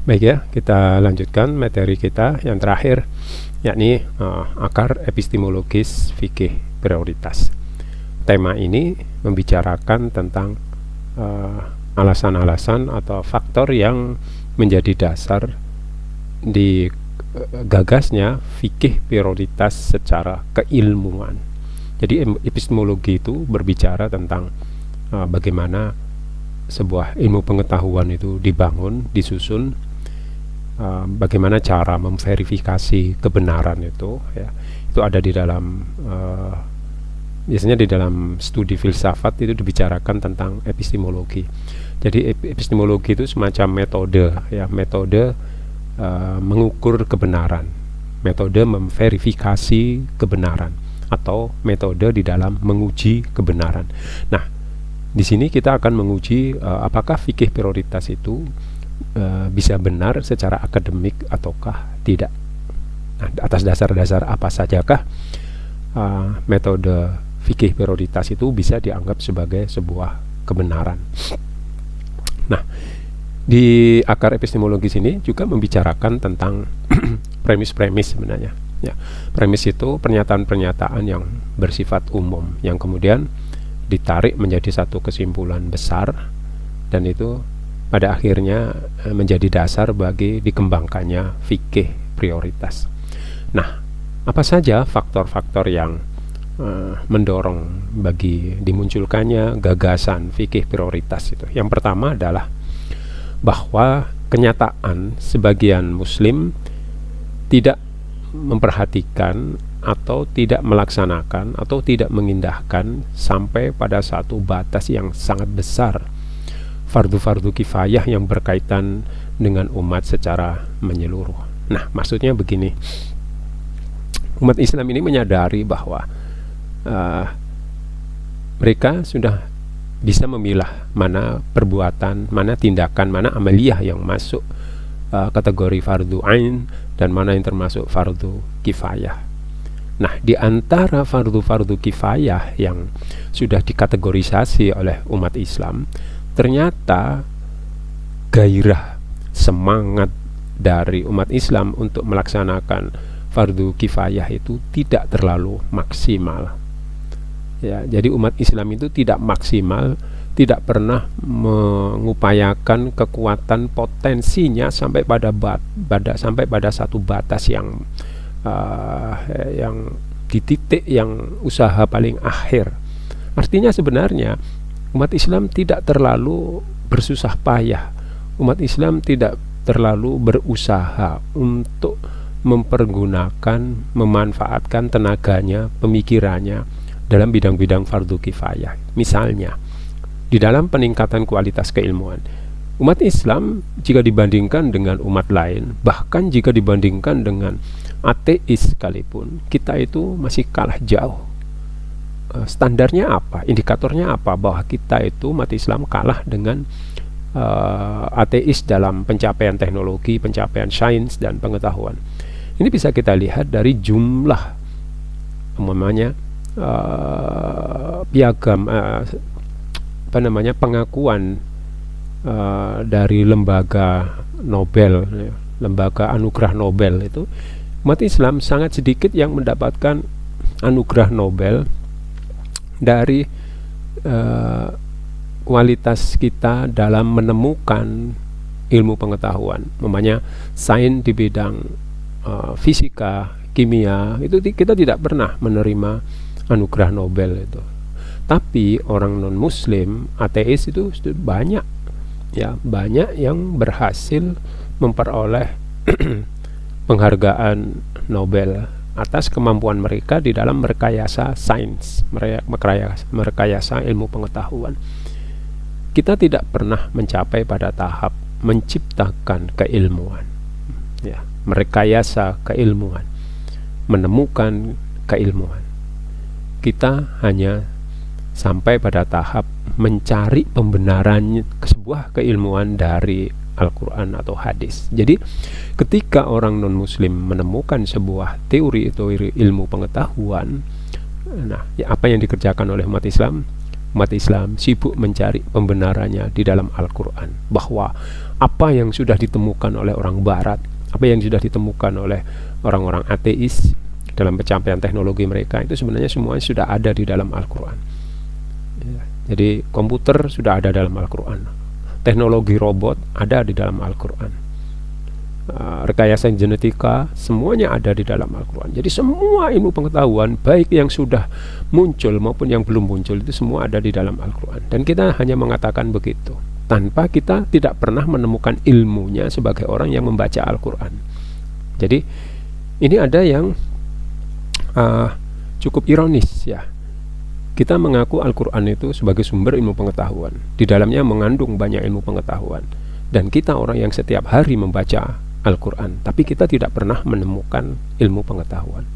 Baik ya, kita lanjutkan materi kita yang terakhir, yakni akar epistemologis fikih prioritas. Tema ini membicarakan tentang alasan-alasan atau faktor yang menjadi dasar di gagasnya fikih prioritas secara keilmuan. Jadi epistemologi itu berbicara tentang bagaimana sebuah ilmu pengetahuan itu dibangun, disusun, bagaimana cara memverifikasi kebenaran itu, ya, itu ada di dalam biasanya di dalam studi filsafat itu dibicarakan tentang epistemologi. Jadi epistemologi itu semacam metode, ya, metode mengukur kebenaran, metode memverifikasi kebenaran, atau metode di dalam menguji kebenaran. Nah, di sini kita akan menguji apakah fikih prioritas itu bisa benar secara akademik ataukah tidak. Nah, atas dasar-dasar apa sajakah metode fikih prioritas itu bisa dianggap sebagai sebuah kebenaran. Nah, di akar epistemologi sini juga membicarakan tentang premis-premis sebenarnya. Ya, premis itu pernyataan-pernyataan yang bersifat umum yang kemudian ditarik menjadi satu kesimpulan besar, dan itu pada akhirnya menjadi dasar bagi dikembangkannya fikih prioritas. Nah, apa saja faktor-faktor yang mendorong bagi dimunculkannya gagasan fikih prioritas itu? Yang pertama adalah bahwa kenyataan sebagian muslim tidak memperhatikan atau tidak melaksanakan atau tidak mengindahkan sampai pada satu batas yang sangat besar fardu-fardu kifayah yang berkaitan dengan umat secara menyeluruh. Nah, maksudnya begini, umat Islam ini menyadari bahwa mereka sudah bisa memilah mana perbuatan, mana tindakan, mana amaliyah yang masuk kategori fardu ain dan mana yang termasuk fardu kifayah. Nah, di antara fardu-fardu kifayah yang sudah dikategorisasi oleh umat Islam, ternyata gairah, semangat dari umat Islam untuk melaksanakan fardu kifayah itu tidak terlalu maksimal. Ya, jadi umat Islam itu tidak maksimal, tidak pernah mengupayakan kekuatan potensinya sampai pada satu batas yang di titik yang usaha paling akhir. Artinya sebenarnya umat Islam tidak terlalu bersusah payah, umat Islam tidak terlalu berusaha untuk mempergunakan, memanfaatkan tenaganya, pemikirannya dalam bidang-bidang fardu kifayah. Misalnya, di dalam peningkatan kualitas keilmuan, umat Islam jika dibandingkan dengan umat lain, bahkan jika dibandingkan dengan ateis sekalipun, kita itu masih kalah jauh. Standarnya apa? Indikatornya apa bahwa kita itu umat Islam kalah dengan ateis dalam pencapaian teknologi, pencapaian sains dan pengetahuan? Ini bisa kita lihat dari jumlah umpamanya piagam pengakuan dari lembaga Nobel, lembaga anugerah Nobel itu, umat Islam sangat sedikit yang mendapatkan anugerah Nobel dari kualitas kita dalam menemukan ilmu pengetahuan, umpamanya sains di bidang fisika, kimia, itu kita tidak pernah menerima anugerah Nobel itu. Tapi orang non muslim, ateis itu banyak, ya, banyak yang berhasil memperoleh penghargaan Nobel atas kemampuan mereka di dalam merekayasa sains, merekayasa ilmu pengetahuan. Kita tidak pernah mencapai pada tahap menciptakan keilmuan, ya, merekayasa keilmuan, menemukan keilmuan. Kita hanya sampai pada tahap mencari pembenaran sebuah keilmuan dari Al-Quran atau hadis. Jadi ketika orang non-muslim menemukan sebuah teori atau ilmu pengetahuan, nah, ya, apa yang dikerjakan oleh umat Islam? umat Islam sibuk mencari pembenarannya di dalam Al-Quran, bahwa apa yang sudah ditemukan oleh orang Barat, apa yang sudah ditemukan oleh orang-orang ateis dalam pencapaian teknologi mereka, itu sebenarnya semuanya sudah ada di dalam Al-Quran. Jadi komputer sudah ada dalam Al-Quran, teknologi robot ada di dalam Al-Quran, rekayasa genetika semuanya ada di dalam Al-Quran. Jadi semua ilmu pengetahuan, baik yang sudah muncul maupun yang belum muncul, itu semua ada di dalam Al-Quran. Dan kita hanya mengatakan begitu tanpa kita tidak pernah menemukan ilmunya sebagai orang yang membaca Al-Quran. Jadi ini ada yang cukup ironis ya. Kita mengaku Al-Quran itu sebagai sumber ilmu pengetahuan, di dalamnya mengandung banyak ilmu pengetahuan, dan kita orang yang setiap hari membaca Al-Quran, tapi kita tidak pernah menemukan ilmu pengetahuan.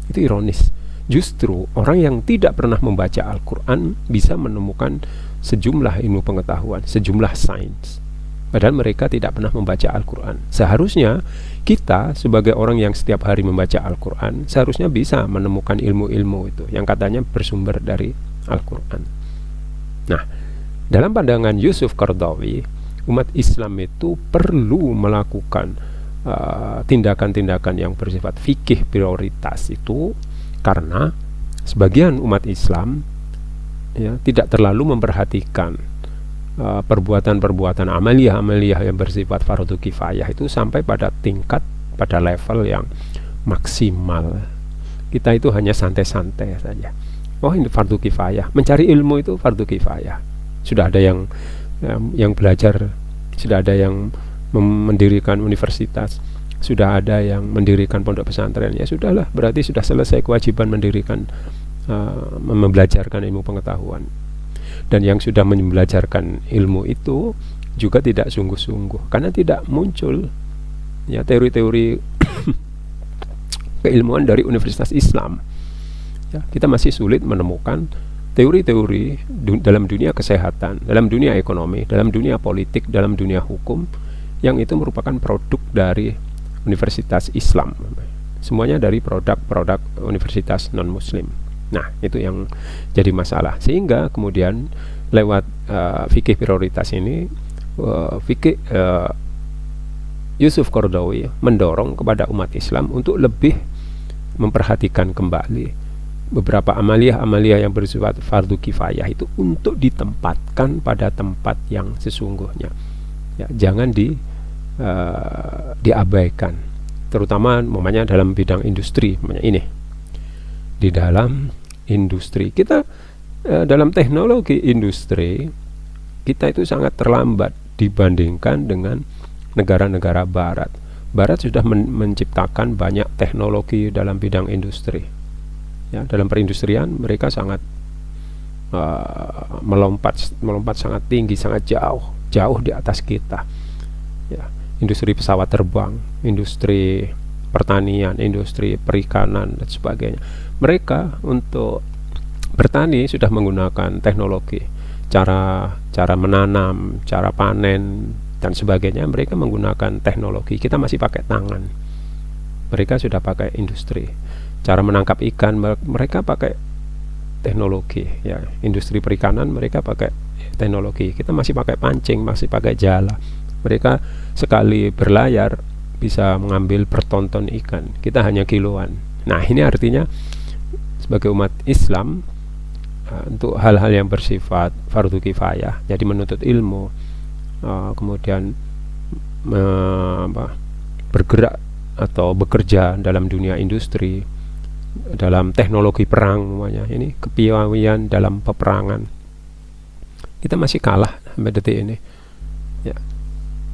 Itu ironis. Justru orang yang tidak pernah membaca Al-Quran bisa menemukan sejumlah ilmu pengetahuan, sejumlah sains, padahal mereka tidak pernah membaca Al-Quran. Seharusnya kita sebagai orang yang setiap hari membaca Al-Quran seharusnya bisa menemukan ilmu-ilmu itu yang katanya bersumber dari Al-Quran. Nah, dalam pandangan Yusuf Qaradawi, umat Islam itu perlu melakukan tindakan-tindakan yang bersifat fikih prioritas itu karena sebagian umat Islam ya, tidak terlalu memperhatikan perbuatan-perbuatan amaliyah-amaliyah yang bersifat fardu kifayah itu sampai pada tingkat, pada level yang maksimal. Kita itu hanya santai-santai saja. Oh, ini fardu kifayah. Mencari ilmu itu fardu kifayah. Sudah ada yang belajar, sudah ada yang mendirikan universitas, sudah ada yang mendirikan pondok pesantren. Ya sudahlah, berarti sudah selesai kewajiban mendirikan membelajarkan ilmu pengetahuan. Dan yang sudah membelajarkan ilmu itu juga tidak sungguh-sungguh, karena tidak muncul ya teori-teori keilmuan dari Universitas Islam. Ya, kita masih sulit menemukan teori-teori dalam dunia kesehatan, dalam dunia ekonomi, dalam dunia politik, dalam dunia hukum yang itu merupakan produk dari Universitas Islam. Semuanya dari produk-produk universitas non-muslim. Nah, itu yang jadi masalah. Sehingga kemudian lewat fikih prioritas ini, Yusuf Qaradawi mendorong kepada umat Islam untuk lebih memperhatikan kembali beberapa amaliyah-amaliyah yang bersifat fardu kifayah itu untuk ditempatkan pada tempat yang sesungguhnya. Ya, jangan diabaikan. Terutama umpamanya dalam bidang industri, ini. Di dalam industri kita, dalam teknologi industri kita itu sangat terlambat dibandingkan dengan negara-negara Barat. Barat sudah menciptakan banyak teknologi dalam bidang industri. Ya, dalam perindustrian mereka sangat melompat sangat tinggi, sangat jauh di atas kita. Ya, industri pesawat terbang, industri pertanian, industri perikanan dan sebagainya. Mereka untuk bertani sudah menggunakan teknologi, cara menanam, cara panen dan sebagainya. Mereka menggunakan teknologi. Kita masih pakai tangan. Mereka sudah pakai industri. Cara menangkap ikan mereka pakai teknologi. Ya, industri perikanan mereka pakai teknologi. Kita masih pakai pancing, masih pakai jala. Mereka sekali berlayar bisa mengambil bertonton ikan. Kita hanya kiloan. Nah, ini artinya sebagai umat Islam untuk hal-hal yang bersifat fardu kifayah, jadi menuntut ilmu, kemudian bergerak atau bekerja dalam dunia industri, dalam teknologi perang, semuanya ini kepiawaian dalam peperangan. Kita masih kalah sampai detik ini. Ya.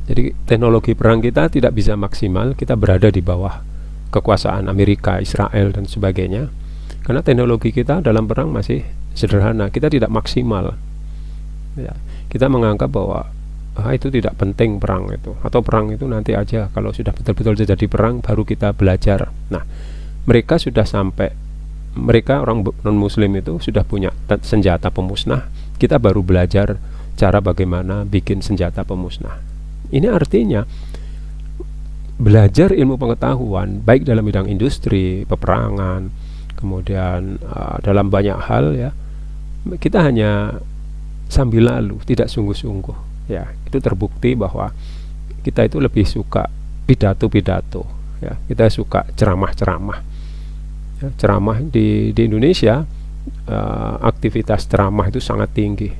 Jadi teknologi perang kita tidak bisa maksimal, kita berada di bawah kekuasaan Amerika, Israel dan sebagainya. Karena teknologi kita dalam perang masih sederhana, kita tidak maksimal. Ya, kita menganggap bahwa itu tidak penting perang itu, atau perang itu nanti aja kalau sudah betul-betul terjadi perang baru kita belajar. Nah, mereka sudah sampai, mereka orang non-muslim itu sudah punya senjata pemusnah, kita baru belajar cara bagaimana bikin senjata pemusnah. Ini artinya belajar ilmu pengetahuan baik dalam bidang industri, peperangan, kemudian dalam banyak hal ya, kita hanya sambil lalu, tidak sungguh-sungguh. Ya, itu terbukti bahwa kita itu lebih suka pidato-pidato. Ya, kita suka ceramah-ceramah. Ya, ceramah di Indonesia, aktivitas ceramah itu sangat tinggi.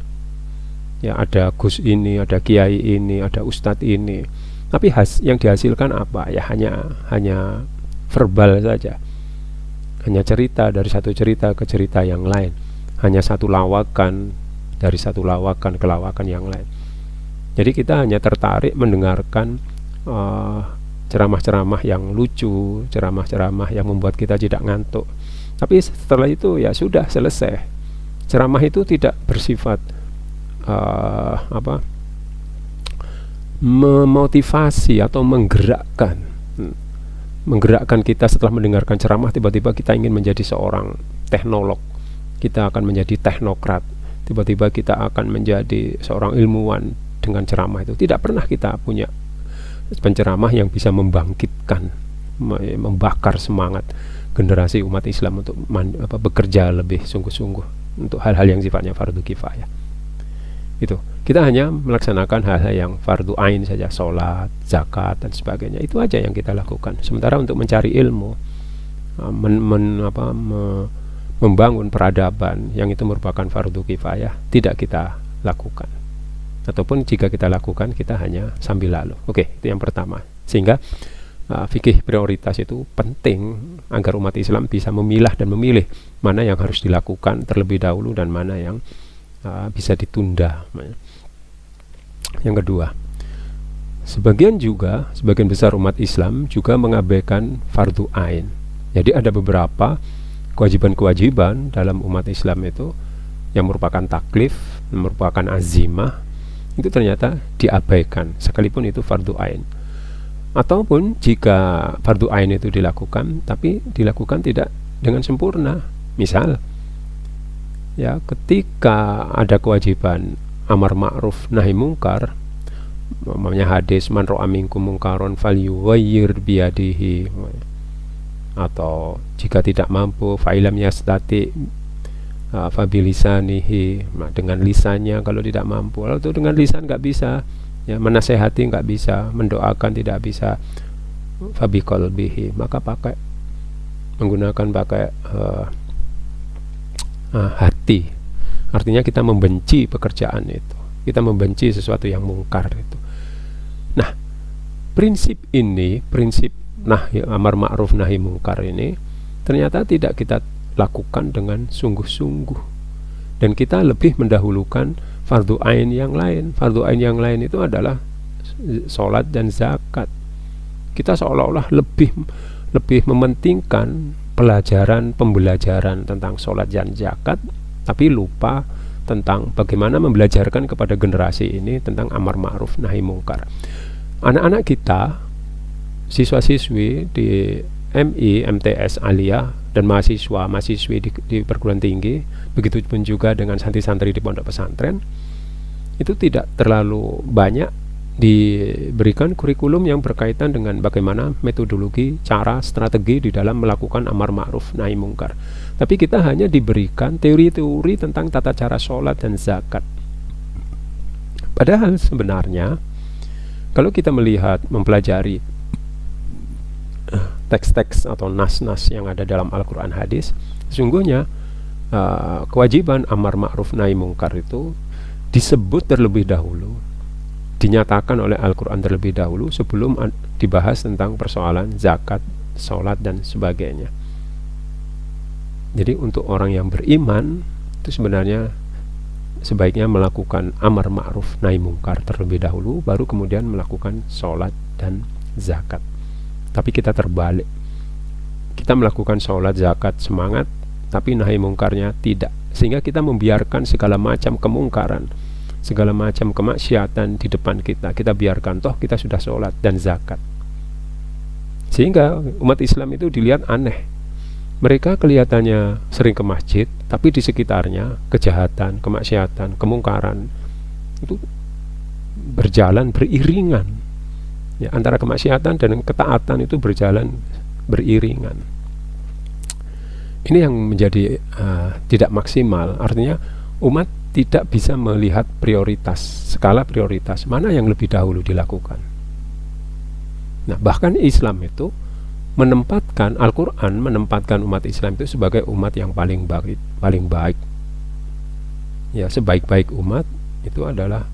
Ya, ada Gus ini, ada Kiai ini, ada Ustadz ini. Tapi yang dihasilkan apa? Ya hanya verbal saja. Hanya cerita dari satu cerita ke cerita yang lain. Hanya satu lawakan dari satu lawakan ke lawakan yang lain. Jadi kita hanya tertarik mendengarkan ceramah-ceramah yang lucu, ceramah-ceramah yang membuat kita tidak ngantuk. Tapi setelah itu ya sudah selesai. Ceramah itu tidak bersifat memotivasi atau menggerakkan kita. Setelah mendengarkan ceramah tiba-tiba kita ingin menjadi seorang teknolog, kita akan menjadi teknokrat, tiba-tiba kita akan menjadi seorang ilmuwan dengan ceramah itu. Tidak pernah kita punya penceramah yang bisa membangkitkan, membakar semangat generasi umat Islam untuk bekerja lebih sungguh-sungguh untuk hal-hal yang sifatnya fardu kifayah. Itu kita hanya melaksanakan hal-hal yang fardu ain saja, sholat, zakat dan sebagainya. Itu aja yang kita lakukan. Sementara untuk mencari ilmu, membangun peradaban yang itu merupakan fardu kifayah, tidak kita lakukan. Ataupun jika kita lakukan, kita hanya sambil lalu. Oke, itu yang pertama. Sehingga fikih prioritas itu penting agar umat Islam bisa memilah dan memilih mana yang harus dilakukan terlebih dahulu dan mana yang bisa ditunda. Yang kedua, sebagian besar umat Islam juga mengabaikan fardu ain. Jadi ada beberapa kewajiban-kewajiban dalam umat Islam itu yang merupakan taklif, merupakan azimah, itu ternyata diabaikan sekalipun itu fardu ain. Ataupun jika fardu ain itu dilakukan, tapi dilakukan tidak dengan sempurna. Misal, ya, ketika ada kewajiban amar ma'ruf nahi mungkar, namanya hadis man ra'a minkum mungkaron falyughayyir biyadihi, atau jika tidak mampu fa'ilam yastati fabilisanihi, dengan lisannya kalau tidak mampu. Atau dengan lisan nggak bisa, ya, menasehati nggak bisa, mendoakan tidak bisa, fabiqalbihi, maka menggunakan hati. Artinya kita membenci pekerjaan itu, kita membenci sesuatu yang mungkar itu. Nah, prinsip amar ma'ruf nahi mungkar ini ternyata tidak kita lakukan dengan sungguh-sungguh, dan kita lebih mendahulukan fardu ain yang lain. Fardu ain yang lain itu adalah sholat dan zakat. Kita seolah-olah lebih mementingkan pembelajaran tentang sholat dan zakat, tapi lupa tentang bagaimana membelajarkan kepada generasi ini tentang amar ma'ruf nahi mungkar. Anak-anak kita, siswa-siswi di MI, MTS, Aliyah, dan mahasiswi di perguruan tinggi, begitu pun juga dengan santri-santri di pondok pesantren, itu tidak terlalu banyak diberikan kurikulum yang berkaitan dengan bagaimana metodologi, cara, strategi di dalam melakukan amar ma'ruf nahi mungkar. Tapi kita hanya diberikan teori-teori tentang tata cara sholat dan zakat. Padahal sebenarnya kalau kita mempelajari teks-teks atau nas-nas yang ada dalam Al-Quran hadis, sesungguhnya kewajiban amar ma'ruf nahi mungkar itu disebut terlebih dahulu, dinyatakan oleh Al-Quran terlebih dahulu sebelum dibahas tentang persoalan zakat, sholat dan sebagainya. Jadi untuk orang yang beriman itu sebenarnya sebaiknya melakukan amar ma'ruf nahi mungkar terlebih dahulu, baru kemudian melakukan sholat dan zakat. Tapi kita terbalik, kita melakukan sholat zakat semangat, tapi nahi mungkarnya tidak, sehingga kita membiarkan segala macam kemungkaran, segala macam kemaksiatan di depan kita biarkan, toh kita sudah sholat dan zakat. Sehingga umat Islam itu dilihat aneh. Mereka kelihatannya sering ke masjid, tapi di sekitarnya kejahatan, kemaksiatan, kemungkaran itu berjalan beriringan. Ya, antara kemaksiatan dan ketaatan itu berjalan beriringan. Ini yang menjadi tidak maksimal. Artinya umat tidak bisa melihat prioritas, skala prioritas mana yang lebih dahulu dilakukan. Nah, bahkan Islam itu menempatkan, Al-Quran menempatkan umat Islam itu sebagai umat yang paling baik. Ya, sebaik-baik umat itu adalah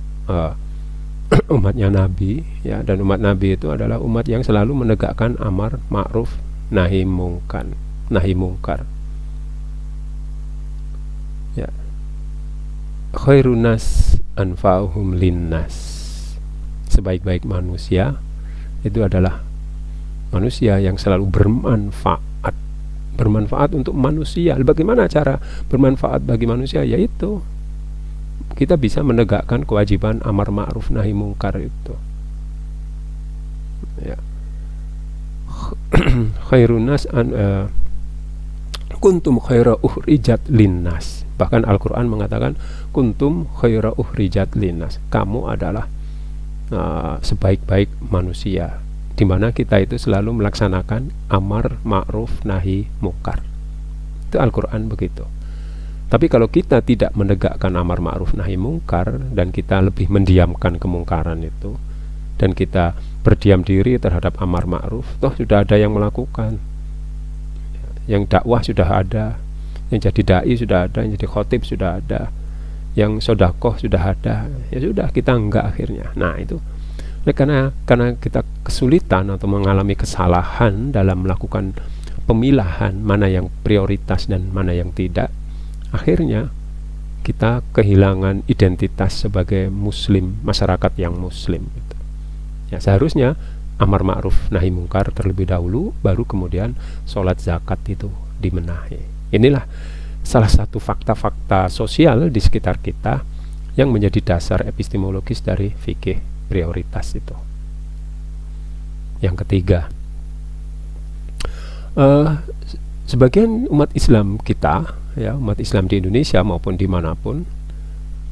umatnya Nabi, ya, dan umat Nabi itu adalah umat yang selalu menegakkan amar ma'ruf nahi mungkar. Ya. Khairun nas anfa'uhum linnas. Sebaik-baik manusia itu adalah manusia yang selalu bermanfaat untuk manusia. Bagaimana cara bermanfaat bagi manusia? Yaitu kita bisa menegakkan kewajiban amar ma'ruf nahi mungkar itu. Ya. Khairun nas kuntum khaira ukhrijat linnas. Bahkan Al-Quran mengatakan kuntum khaira ukhrijat linnas. Kamu adalah sebaik-baik manusia, di mana kita itu selalu melaksanakan amar ma'ruf nahi mungkar. Itu Al-Quran begitu. Tapi kalau kita tidak menegakkan amar ma'ruf nahi mungkar, dan kita lebih mendiamkan kemungkaran itu, dan kita berdiam diri terhadap amar ma'ruf, toh sudah ada yang melakukan. Yang dakwah sudah ada, yang jadi dai sudah ada, yang jadi khotib sudah ada, yang sodakoh sudah ada. Ya sudah, kita enggak akhirnya. Nah itu karena kita kesulitan atau mengalami kesalahan dalam melakukan pemilahan mana yang prioritas dan mana yang tidak, akhirnya kita kehilangan identitas sebagai muslim, masyarakat yang muslim gitu. Ya, seharusnya amar ma'ruf nahi mungkar terlebih dahulu, baru kemudian sholat zakat itu dimenahi. Inilah salah satu fakta-fakta sosial di sekitar kita yang menjadi dasar epistemologis dari fikih prioritas itu. Yang ketiga, sebagian umat Islam kita, ya, umat Islam di Indonesia maupun dimanapun,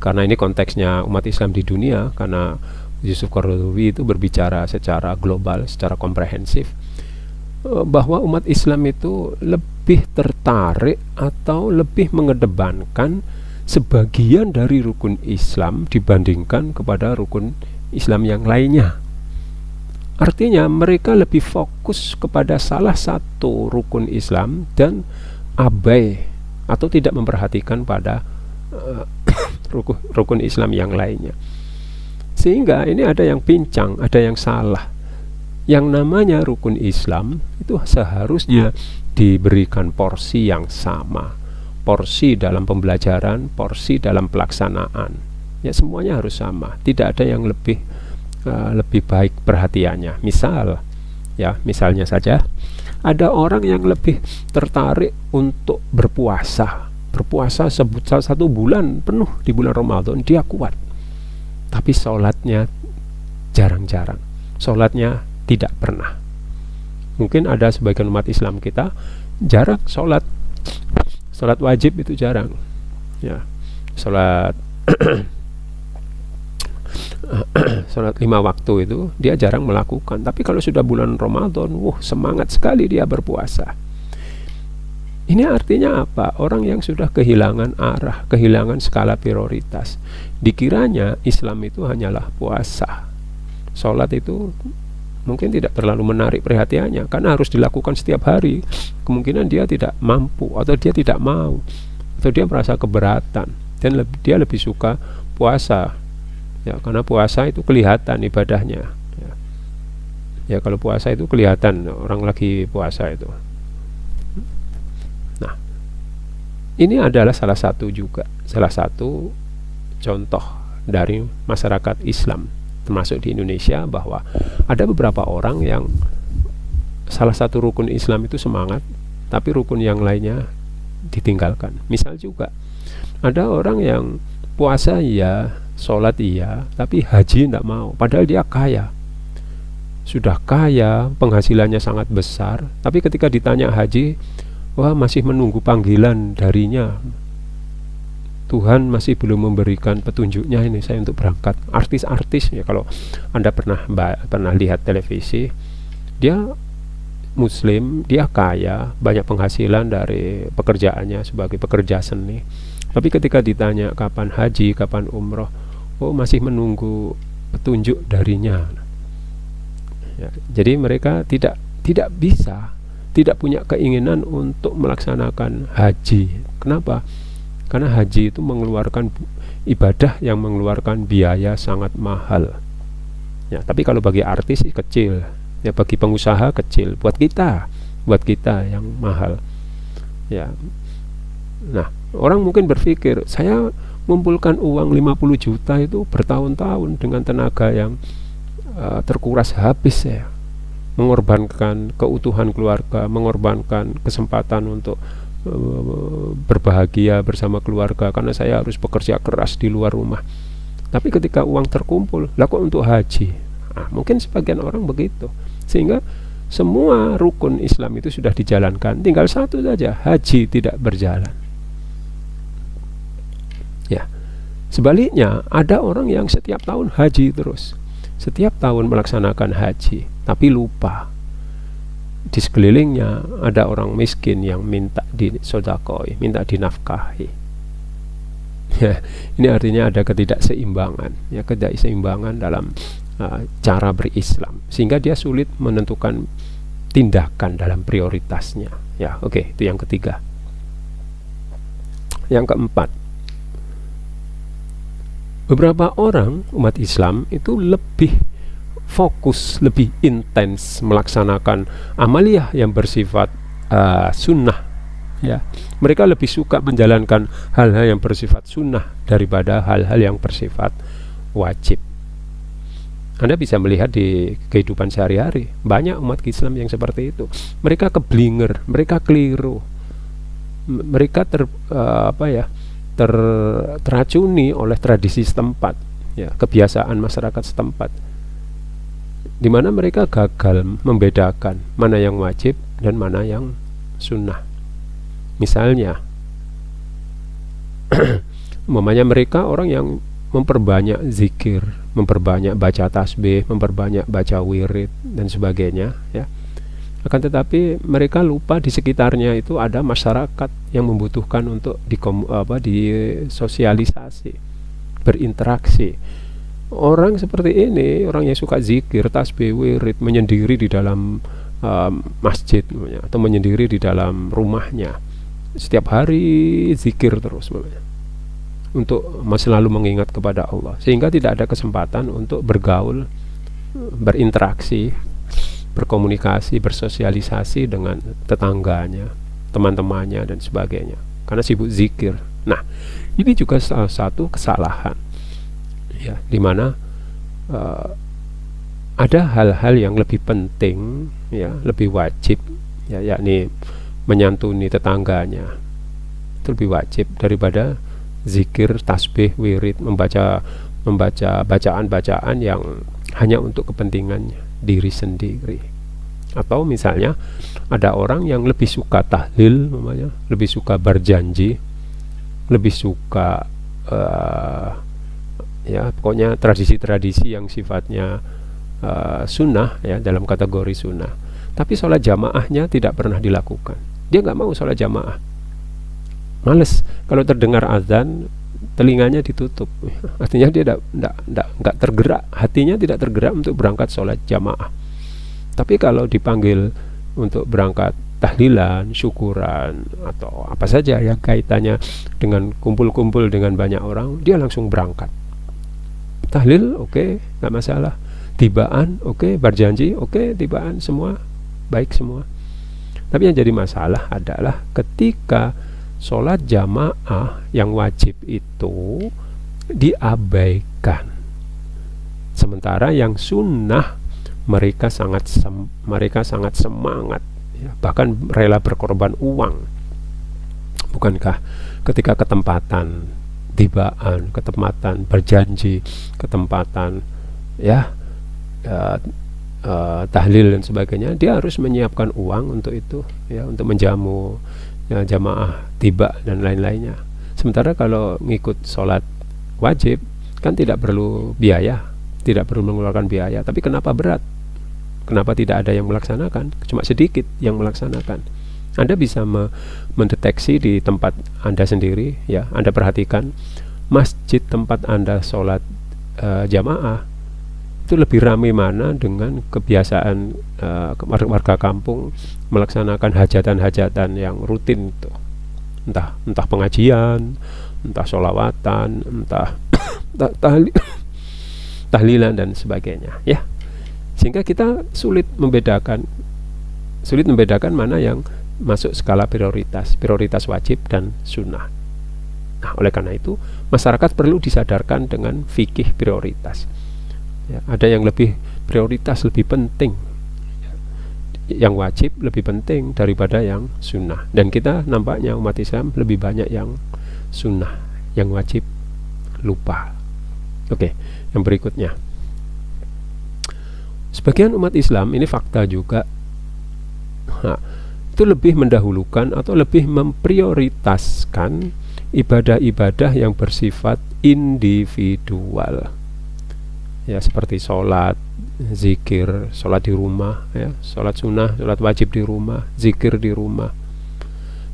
karena ini konteksnya umat Islam di dunia, karena Yusuf Qaradawi itu berbicara secara global, secara komprehensif, bahwa umat Islam itu lebih tertarik atau lebih mengedepankan sebagian dari rukun Islam dibandingkan kepada rukun Islam yang lainnya. Artinya mereka lebih fokus kepada salah satu rukun Islam dan abai atau tidak memperhatikan pada rukun Islam yang lainnya. Sehingga ini ada yang pincang, ada yang salah. Yang namanya rukun Islam itu seharusnya diberikan porsi yang sama, porsi dalam pembelajaran, porsi dalam pelaksanaan. Ya, semuanya harus sama, tidak ada yang lebih baik perhatiannya. Misalnya saja ada orang yang lebih tertarik untuk berpuasa satu bulan penuh di bulan Ramadan, dia kuat, tapi sholatnya jarang-jarang, sholatnya tidak pernah. Mungkin ada sebagian umat Islam kita jarang sholat wajib itu jarang, ya, sholat sholat 5 waktu itu dia jarang melakukan. Tapi kalau sudah bulan Ramadan, semangat sekali dia berpuasa. Ini artinya apa? Orang yang sudah kehilangan arah, kehilangan skala prioritas. Dikiranya Islam itu hanyalah puasa. Sholat itu mungkin tidak terlalu menarik perhatiannya karena harus dilakukan setiap hari. Kemungkinan dia tidak mampu, atau dia tidak mau, atau dia merasa keberatan, dan dia lebih suka puasa. Ya, karena puasa itu kelihatan ibadahnya. Ya, kalau puasa itu kelihatan orang lagi puasa itu. Nah, ini adalah salah satu contoh dari masyarakat Islam, termasuk di Indonesia, bahwa ada beberapa orang yang salah satu rukun Islam itu semangat, tapi rukun yang lainnya ditinggalkan. Misal juga ada orang yang puasa iya, sholat iya, tapi haji tidak mau, padahal dia kaya, sudah kaya, penghasilannya sangat besar, tapi ketika ditanya haji, masih menunggu panggilan darinya, Tuhan masih belum memberikan petunjuknya ini saya untuk berangkat. Artis-artis, ya, kalau Anda pernah lihat televisi, dia muslim, dia kaya, banyak penghasilan dari pekerjaannya sebagai pekerja seni, Tapi ketika ditanya kapan haji, kapan umroh, oh masih menunggu petunjuk darinya. Ya, jadi mereka tidak bisa, tidak punya keinginan untuk melaksanakan haji. Kenapa? Karena haji itu mengeluarkan ibadah yang mengeluarkan biaya sangat mahal. Ya, tapi kalau bagi artis sih kecil, ya bagi pengusaha kecil, buat kita yang mahal. Ya. Nah, orang mungkin berpikir, saya mengumpulkan uang 50 juta itu bertahun-tahun dengan tenaga yang terkuras habis, saya mengorbankan keutuhan keluarga, mengorbankan kesempatan untuk berbahagia bersama keluarga karena saya harus bekerja keras di luar rumah. Tapi ketika uang terkumpul, lah kok untuk haji? Nah, mungkin sebagian orang begitu, sehingga semua rukun Islam itu sudah dijalankan, tinggal satu saja, haji tidak berjalan. Ya, sebaliknya ada orang yang setiap tahun haji terus, setiap tahun melaksanakan haji, tapi lupa. Di sekelilingnya ada orang miskin yang minta disodakoi, minta dinafkahi. Ya, ini artinya ada ketidakseimbangan, ya ketidakseimbangan dalam cara berislam, sehingga dia sulit menentukan tindakan dalam prioritasnya. Ya, oke, itu yang ketiga. Yang keempat, beberapa orang umat Islam itu lebih fokus, lebih intens melaksanakan amaliyah yang bersifat sunnah. Ya, mereka lebih suka menjalankan hal-hal yang bersifat sunnah daripada hal-hal yang bersifat wajib. Anda bisa melihat di kehidupan sehari-hari, banyak umat Islam yang seperti itu. Mereka keblinger, mereka keliru, mereka teracuni oleh tradisi setempat, ya, kebiasaan masyarakat setempat, di mana mereka gagal membedakan mana yang wajib dan mana yang sunnah. Misalnya, umpamanya mereka orang yang memperbanyak zikir, memperbanyak baca tasbih, memperbanyak baca wirid dan sebagainya, ya. Akan tetapi mereka lupa di sekitarnya itu ada masyarakat yang membutuhkan untuk disosialisasi, berinteraksi. Orang seperti ini, orang yang suka zikir, tasbih, wirid, menyendiri di dalam masjid atau menyendiri di dalam rumahnya, setiap hari zikir terus, untuk selalu mengingat kepada Allah, sehingga tidak ada kesempatan untuk bergaul, berinteraksi, berkomunikasi, bersosialisasi dengan tetangganya, teman-temannya dan sebagainya, karena sibuk zikir. Nah, ini juga salah satu kesalahan, ya, dimana ada hal-hal yang lebih penting, ya, lebih wajib, ya, yakni menyantuni tetangganya, itu lebih wajib daripada zikir, tasbih, wirid, membaca bacaan-bacaan yang hanya untuk kepentingan diri sendiri. Atau misalnya ada orang yang lebih suka tahlil, lebih suka berjanji, lebih suka ya pokoknya tradisi-tradisi yang sifatnya sunnah, ya, dalam kategori sunnah. Tapi sholat jamaahnya tidak pernah dilakukan. Dia nggak mau sholat jamaah, males. Kalau terdengar azan, telinganya ditutup, artinya dia nggak tergerak, hatinya tidak tergerak untuk berangkat sholat jamaah. Tapi kalau dipanggil untuk berangkat tahlilan, syukuran, atau apa saja yang kaitannya dengan kumpul-kumpul dengan banyak orang, dia langsung berangkat. Tahlil, oke, nggak masalah. Tibaan, oke. Berjanji, oke. Tibaan, semua baik semua. Tapi yang jadi masalah adalah ketika sholat jamaah yang wajib itu diabaikan, sementara yang sunnah mereka sangat semangat, ya, bahkan rela berkorban uang. Bukankah ketika ketempatan tibaan, ketempatan berjanji, ketempatan, ya, tahlil dan sebagainya, dia harus menyiapkan uang untuk itu, ya, untuk menjamu, ya, jamaah tiba dan lain-lainnya. Sementara kalau ngikut sholat wajib kan tidak perlu biaya, tidak perlu mengeluarkan biaya. Tapi kenapa berat? Kenapa tidak ada yang melaksanakan? Cuma sedikit yang melaksanakan. Anda bisa mendeteksi di tempat Anda sendiri, ya. Anda perhatikan masjid tempat Anda sholat jamaah itu lebih ramai mana dengan kebiasaan warga kampung melaksanakan hajatan-hajatan yang rutin itu, entah pengajian, entah sholawatan, entah tahlilan dan sebagainya, ya. Sehingga kita sulit membedakan mana yang masuk skala prioritas wajib dan sunnah. Nah, oleh karena itu masyarakat perlu disadarkan dengan fikih prioritas, ya. Ada yang lebih prioritas, lebih penting, yang wajib lebih penting daripada yang sunnah. Dan kita nampaknya umat Islam lebih banyak yang sunnah, yang wajib lupa. Oke, yang berikutnya, sebagian umat Islam, ini fakta juga, itu lebih mendahulukan atau lebih memprioritaskan ibadah-ibadah yang bersifat individual, ya, seperti sholat, zikir, sholat di rumah, ya, sholat sunnah, sholat wajib di rumah, zikir di rumah,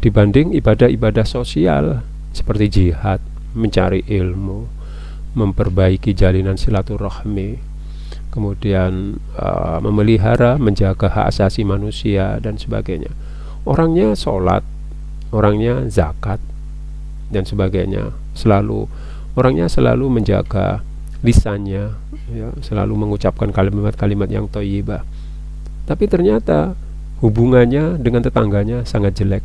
dibanding ibadah-ibadah sosial seperti jihad, mencari ilmu, memperbaiki jalinan silaturahmi, kemudian memelihara, menjaga hak asasi manusia dan sebagainya. Orangnya sholat, orangnya zakat dan sebagainya, orangnya selalu menjaga lisannya, ya, selalu mengucapkan kalimat-kalimat yang thayyibah, tapi ternyata hubungannya dengan tetangganya sangat jelek.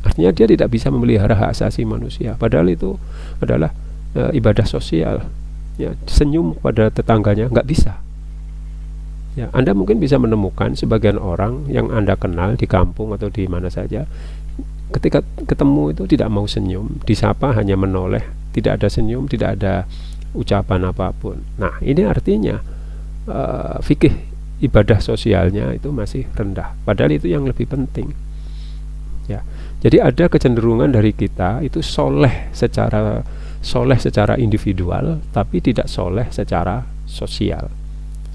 Artinya dia tidak bisa memelihara hak asasi manusia, padahal itu adalah ibadah sosial, ya. Senyum pada tetangganya nggak bisa, ya. Anda mungkin bisa menemukan sebagian orang yang Anda kenal di kampung atau di mana saja, ketika ketemu itu tidak mau senyum, disapa hanya menoleh, tidak ada senyum, tidak ada ucapan apapun. Nah, ini artinya fikih ibadah sosialnya itu masih rendah, padahal itu yang lebih penting, ya. Jadi ada kecenderungan dari kita itu soleh secara individual, tapi tidak soleh secara sosial.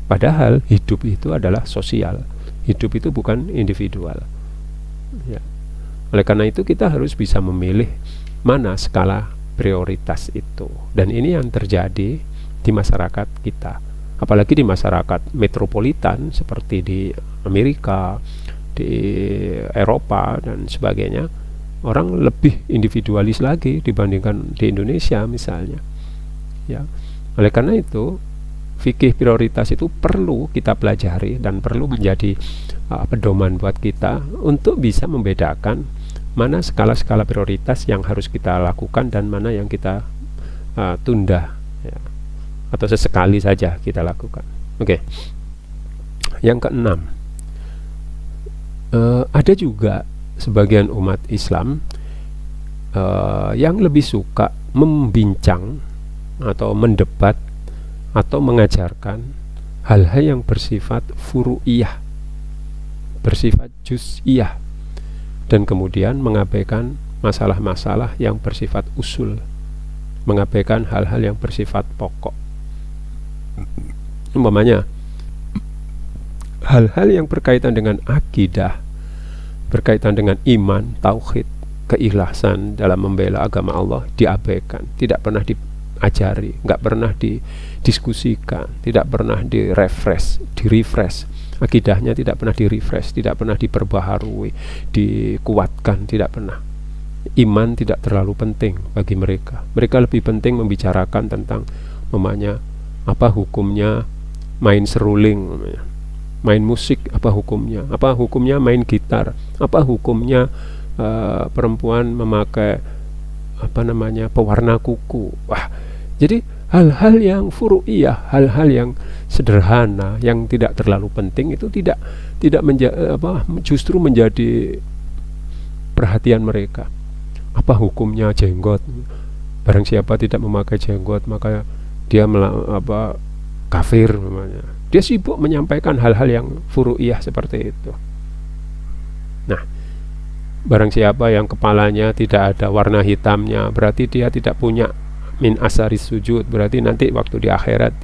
Padahal hidup itu adalah sosial, hidup itu bukan individual, ya. Oleh karena itu kita harus bisa memilih mana skala prioritas itu, dan ini yang terjadi di masyarakat kita, apalagi di masyarakat metropolitan seperti di Amerika, di Eropa dan sebagainya. Orang lebih individualis lagi dibandingkan di Indonesia misalnya, ya. Oleh karena itu fikih prioritas itu perlu kita pelajari dan perlu menjadi pedoman buat kita untuk bisa membedakan mana skala-skala prioritas yang harus kita lakukan dan mana yang kita tunda, ya, atau sesekali saja kita lakukan. Oke. Yang keenam, ada juga sebagian umat Islam yang lebih suka membincang atau mendebat atau mengajarkan hal-hal yang bersifat furu'iyah, bersifat juz'iyah, dan kemudian mengabaikan masalah-masalah yang bersifat usul, mengabaikan hal-hal yang bersifat pokok. Umpamanya hal-hal yang berkaitan dengan akidah, berkaitan dengan iman, tauhid, keikhlasan dalam membela agama Allah diabaikan, tidak pernah diajari, nggak pernah didiskusikan, tidak pernah direfresh. Akidahnya tidak pernah direfresh, tidak pernah diperbaharui, dikuatkan, tidak pernah. Iman tidak terlalu penting bagi mereka. Mereka lebih penting membicarakan tentang namanya apa hukumnya main seruling, main musik, apa hukumnya main gitar, apa hukumnya perempuan memakai pewarna kuku. Wah, jadi hal-hal yang furu'iyah, hal-hal yang sederhana, yang tidak terlalu penting itu tidak justru menjadi perhatian mereka. Apa hukumnya jenggot? Barang siapa tidak memakai jenggot maka dia kafir namanya. Dia sibuk menyampaikan hal-hal yang furu'iyah seperti itu. Nah, barang siapa yang kepalanya tidak ada warna hitamnya, berarti dia tidak punya min asaris sujud, berarti nanti waktu di akhirat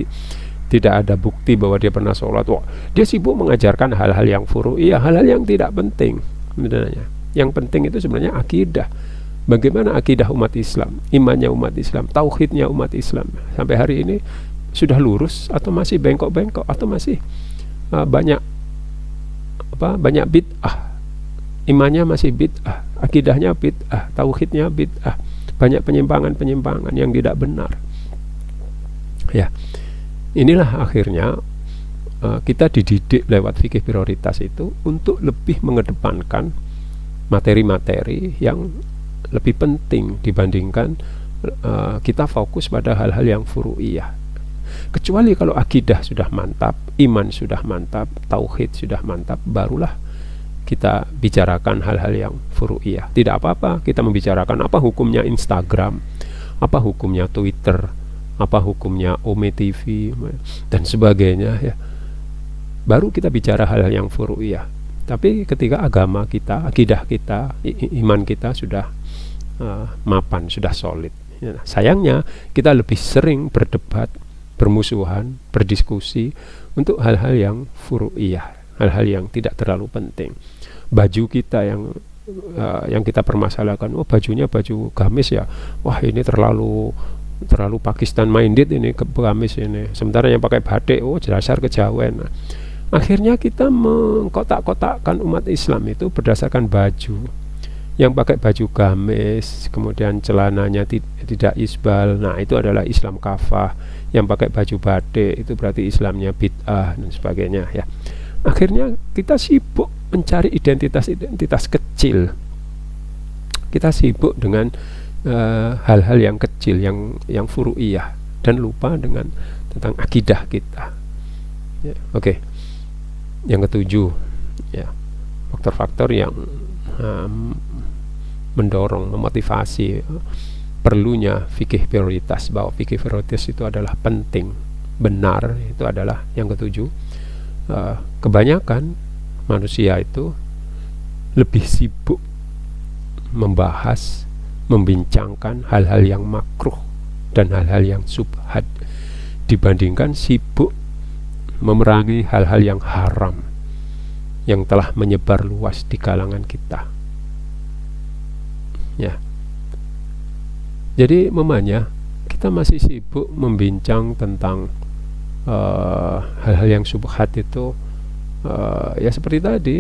tidak ada bukti bahwa dia pernah sholat. Wah, dia sibuk mengajarkan hal-hal yang furu'iyah, hal-hal yang tidak penting sebenarnya. Yang penting itu sebenarnya akidah. Bagaimana akidah umat Islam, imannya umat Islam, tauhidnya umat Islam sampai hari ini sudah lurus atau masih bengkok-bengkok, atau masih banyak bid'ah. Imannya masih bid'ah, akidahnya bid'ah, tauhidnya bid'ah, banyak penyimpangan-penyimpangan yang tidak benar. Ya, inilah akhirnya kita dididik lewat fikih prioritas itu untuk lebih mengedepankan materi-materi yang lebih penting dibandingkan kita fokus pada hal-hal yang furu'iyah. Kecuali kalau akidah sudah mantap, iman sudah mantap, tauhid sudah mantap, barulah kita bicarakan hal-hal yang furu'iyah. Tidak apa-apa kita membicarakan apa hukumnya Instagram, apa hukumnya Twitter, apa hukumnya Ome TV dan sebagainya, ya. Baru kita bicara hal-hal yang furu'iyah. Tapi ketika agama kita, akidah kita, iman kita sudah mapan, sudah solid, ya. Sayangnya kita lebih sering berdebat, bermusuhan, berdiskusi untuk hal-hal yang furu'iyah, hal-hal yang tidak terlalu penting. Baju kita yang kita permasalahkan, bajunya baju gamis ya, wah ini terlalu Pakistan minded ini gamis ini, sementara yang pakai batik dasar kejawen. Akhirnya kita mengkotak-kotakkan umat Islam itu berdasarkan baju. Yang pakai baju gamis, kemudian celananya tidak isbal, nah itu adalah Islam kafah. Yang pakai baju batik itu berarti Islamnya bid'ah dan sebagainya, ya. Akhirnya kita sibuk mencari identitas-identitas kecil. Kita sibuk dengan hal-hal yang kecil, yang furu'iyah, dan lupa tentang akidah kita, ya. Oke. Yang ketujuh, ya, faktor-faktor yang mendorong, memotivasi perlunya fikih prioritas, bahwa fikih prioritas itu adalah penting, benar, itu adalah yang ketujuh. Kebanyakan manusia itu lebih sibuk membahas, membincangkan hal-hal yang makruh dan hal-hal yang subhat dibandingkan sibuk memerangi hal-hal yang haram yang telah menyebar luas di kalangan kita, ya. Jadi memangnya kita masih sibuk membincang tentang hal-hal yang subhat itu, ya seperti tadi,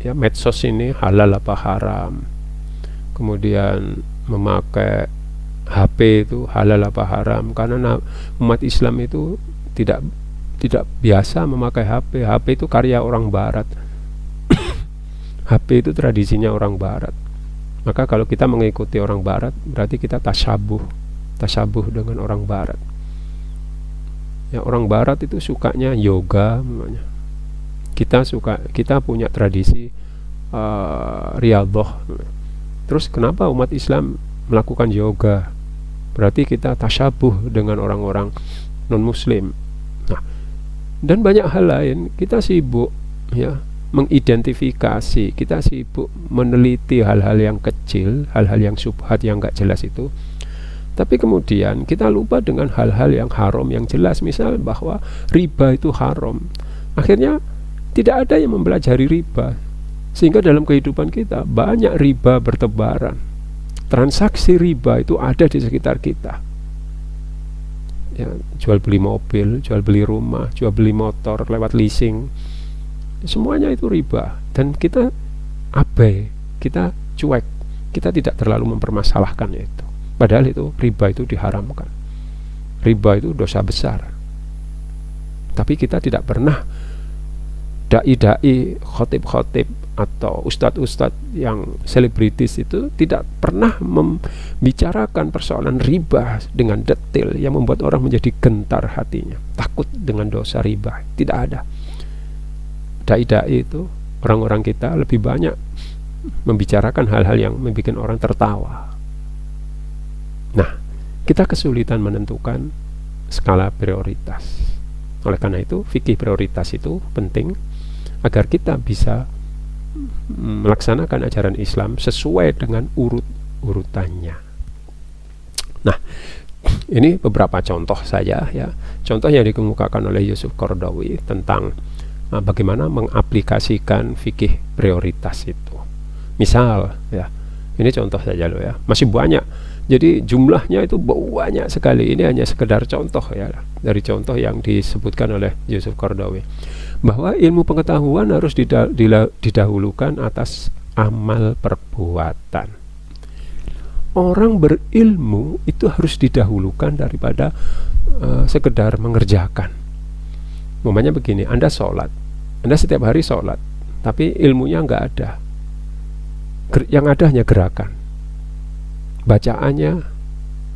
ya, medsos ini halal apa haram, kemudian memakai HP itu halal apa haram, karena umat Islam itu tidak biasa memakai HP. HP itu karya orang barat. HP itu tradisinya orang barat. Maka kalau kita mengikuti orang barat, berarti kita tasabuh dengan orang barat. Ya, orang barat itu sukanya yoga, namanya. Kita punya tradisi riyadhah. Terus kenapa umat Islam melakukan yoga? Berarti kita tasabuh dengan orang-orang non-muslim. Nah, dan banyak hal lain, kita sibuk, ya, mengidentifikasi, kita sibuk meneliti hal-hal yang kecil, hal-hal yang subhat yang gak jelas itu. Tapi kemudian kita lupa dengan hal-hal yang haram yang jelas, misal bahwa riba itu haram. Akhirnya tidak ada yang mempelajari riba, sehingga dalam kehidupan kita banyak riba bertebaran. Transaksi riba itu ada di sekitar kita, ya, jual beli mobil, jual beli rumah, jual beli motor lewat leasing, semuanya itu riba. Dan kita abai, kita cuek, kita tidak terlalu mempermasalahkannya itu. Padahal itu riba itu diharamkan, riba itu dosa besar. Tapi kita tidak pernah, dai-dai, khotib-khotib atau ustadz-ustadz yang selebritis itu tidak pernah membicarakan persoalan riba dengan detail yang membuat orang menjadi gentar hatinya, takut dengan dosa riba. Tidak ada. Dai-dai itu, orang-orang kita lebih banyak membicarakan hal-hal yang membuat orang tertawa. Nah, kita kesulitan menentukan skala prioritas. Oleh karena itu, fikih prioritas itu penting agar kita bisa melaksanakan ajaran Islam sesuai dengan urutannya. Nah, ini beberapa contoh saja, ya. Contoh yang dikemukakan oleh Yusuf Qaradawi tentang bagaimana mengaplikasikan fikih prioritas itu. Misal ya, ini contoh saja loh ya, masih banyak. Jadi jumlahnya itu banyak sekali. Ini hanya sekedar contoh ya, dari contoh yang disebutkan oleh Yusuf Qaradawi, bahwa ilmu pengetahuan harus didahulukan atas amal perbuatan. Orang berilmu itu harus didahulukan daripada sekedar mengerjakan. Umpamanya begini, Anda sholat, Anda setiap hari sholat, tapi ilmunya nggak ada. Yang ada hanya gerakan, bacaannya,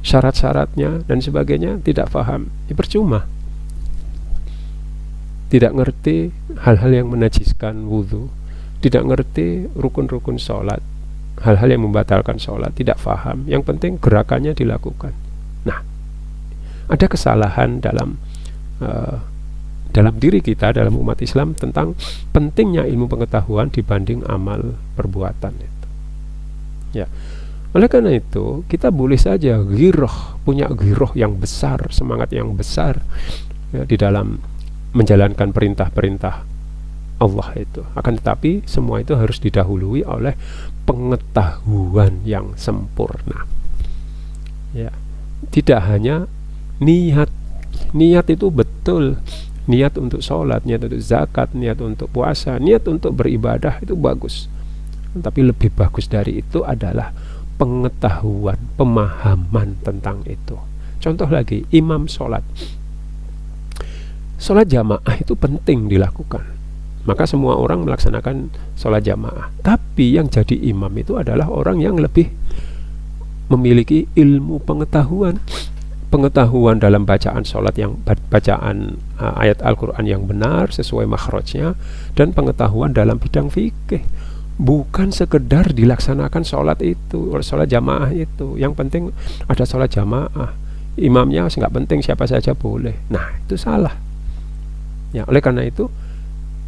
syarat-syaratnya dan sebagainya tidak paham, ya percuma. Tidak ngerti hal-hal yang menajiskan wudhu, tidak ngerti rukun-rukun sholat, hal-hal yang membatalkan sholat, tidak paham. Yang penting gerakannya dilakukan. Nah, ada kesalahan dalam diri kita, dalam umat Islam, tentang pentingnya ilmu pengetahuan dibanding amal perbuatan itu. Ya, oleh karena itu kita boleh saja punya giroh yang besar, semangat yang besar ya, di dalam menjalankan perintah-perintah Allah itu. Akan tetapi semua itu harus didahului oleh pengetahuan yang sempurna. Ya, tidak hanya niat itu betul, niat untuk sholat, niat untuk zakat, niat untuk puasa, niat untuk beribadah itu bagus. Tapi lebih bagus dari itu adalah pengetahuan, pemahaman tentang itu. Contoh lagi, imam sholat jamaah itu penting dilakukan, maka semua orang melaksanakan sholat jamaah. Tapi yang jadi imam itu adalah orang yang lebih memiliki ilmu pengetahuan dalam bacaan sholat, yang bacaan ayat Al-Quran yang benar sesuai makhrajnya, dan pengetahuan dalam bidang fikih. Bukan sekedar dilaksanakan sholat jamaah itu. Yang penting ada sholat jamaah, imamnya nggak penting, siapa saja boleh. Nah, itu salah ya. Oleh karena itu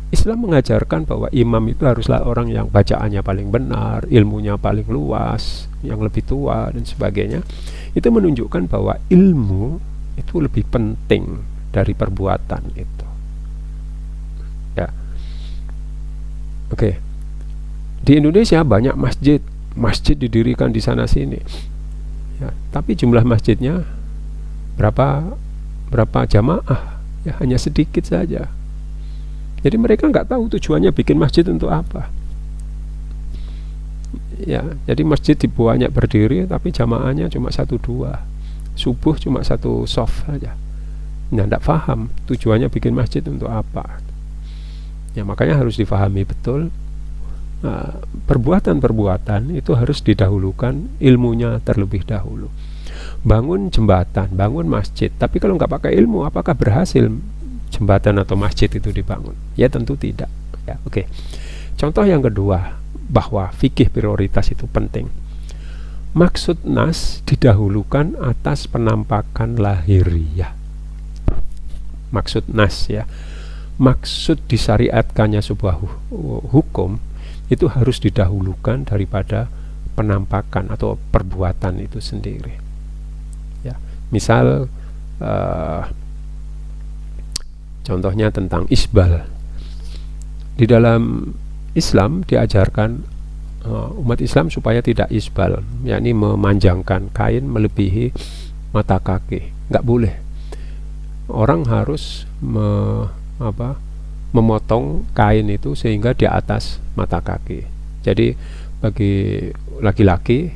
Islam mengajarkan bahwa imam itu haruslah orang yang bacaannya paling benar, ilmunya paling luas, yang lebih tua dan sebagainya. Itu menunjukkan bahwa ilmu itu lebih penting dari perbuatan itu ya. Oke. Di Indonesia banyak masjid didirikan di sana sini ya, tapi jumlah masjidnya berapa jamaah ya, hanya sedikit saja. Jadi mereka nggak tahu tujuannya bikin masjid untuk apa ya. Jadi masjid banyak berdiri tapi jamaahnya cuma 1-2, subuh cuma 1 shaf saja. Nah, nggak paham tujuannya bikin masjid untuk apa ya. Makanya harus difahami betul. Perbuatan-perbuatan itu harus didahulukan ilmunya terlebih dahulu. Bangun jembatan, bangun masjid, tapi kalau nggak pakai ilmu, apakah berhasil jembatan atau masjid itu dibangun? Ya tentu tidak ya. Oke. Contoh yang kedua, bahwa fikih prioritas itu penting. Maksud nas didahulukan atas penampakan lahiriah. Maksud nas ya, maksud disyariatkannya sebuah hukum itu harus didahulukan daripada penampakan atau perbuatan itu sendiri ya. Misal contohnya tentang isbal. Di dalam Islam diajarkan umat Islam supaya tidak isbal, yakni memanjangkan kain melebihi mata kaki. Nggak boleh. Orang harus memotong kain itu sehingga di atas mata kaki. Jadi bagi laki-laki